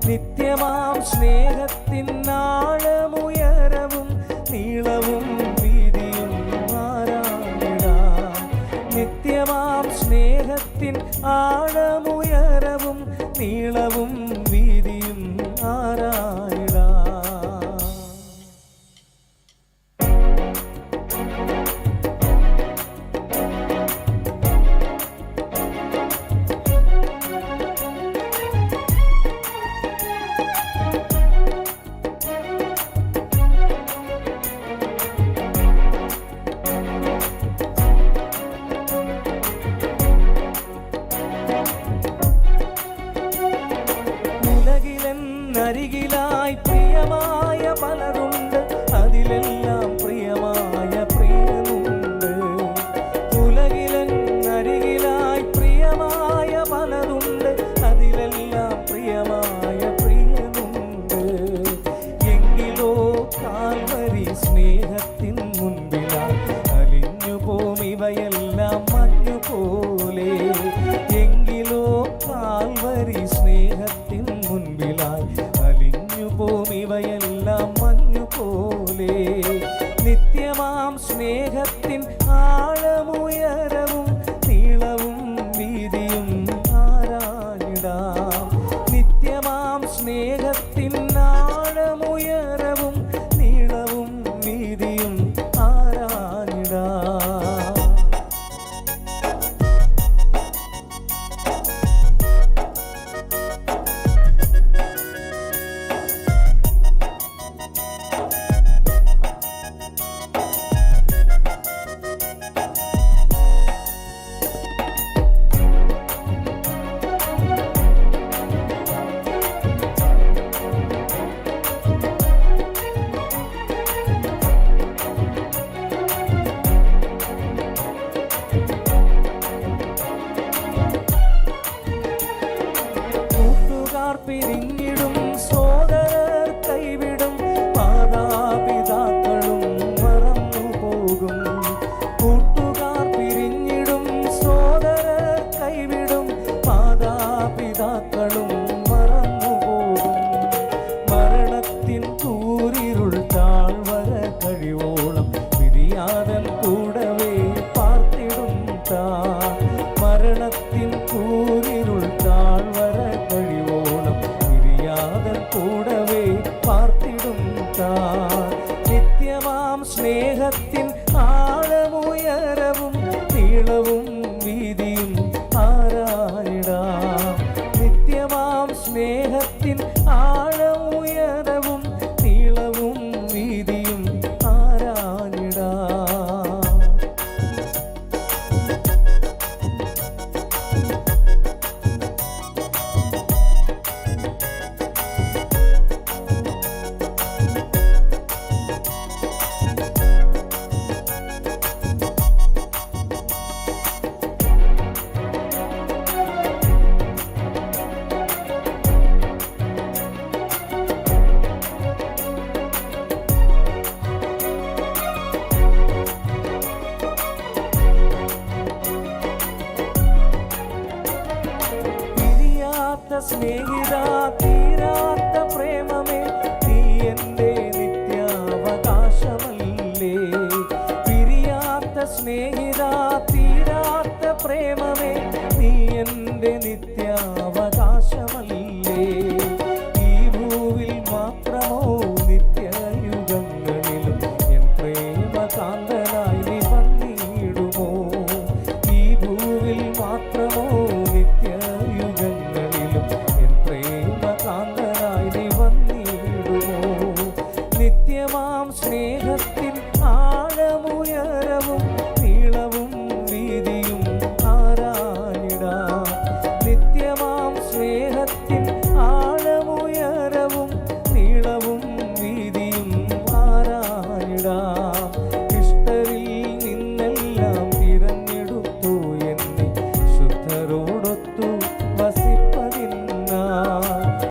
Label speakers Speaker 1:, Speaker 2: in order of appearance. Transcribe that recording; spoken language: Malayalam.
Speaker 1: നിത്യമാം സ്നേഹത്തിൻ ആഴമുയരവും നീളവും വീതിയും ആരാഞ്ഞിടാം. നിത്യമാം സ്നേഹത്തിൻ ആഴമുയരവും നീളവും വീതിയും ആരാഞ്ഞിടാം. അരികിലായി പ്രിയമായ പലതുണ്ട്, അതിലെല്ലാം പ്രിയമായ പ്രിയനുണ്ട്. ഉലകിലരികിലായി പ്രിയമായ പലതുണ്ട്, അതിലെല്ലാം പ്രിയമായ പ്രിയനുണ്ട്. എങ്കിലോ കാൽവരി സ്നേഹത്തിൻ മുൻപിലായി അലിഞ്ഞു പോം ഇവയെല്ലാം മഞ്ഞുപോലെ. എങ്കിലോ കാൽവരി സ്നേഹത്തിൻ മുൻപിലായി അലിഞ്ഞു പോം ഇവയെല്ലാം മഞ്ഞുപോലെ. നിത്യമാം സ്നേഹത്തിൻ ആഴമുയരവും നീളവും വീതിയും ആരാഞ്ഞിടാം. നിത്യമാം സ്നേഹത്തിൻ ആഴമുയരവും നീളവും വീതിയും ആരാഞ്ഞിടാം. പിരിഞ്ഞിടും സോദരർ കൈവിടും, മാതാപിതാക്കളും മറന്നു പോകും. കൂട്ടുകാർ പിരിഞ്ഞിടും സോദരർ കൈവിടും, മാതാപിതാക്കളും മറന്നു പോകും. മരണത്തിൻ കൂരിരുൾ താഴ്വര കഴിവോളം പിരിയാതൻ കൂടവേ പാർത്തിടും താൻ. മരണത്തിൻ കൂരിരുൾ താഴ്വര കഴിവോളം പിരിയാതൻ കൂടെ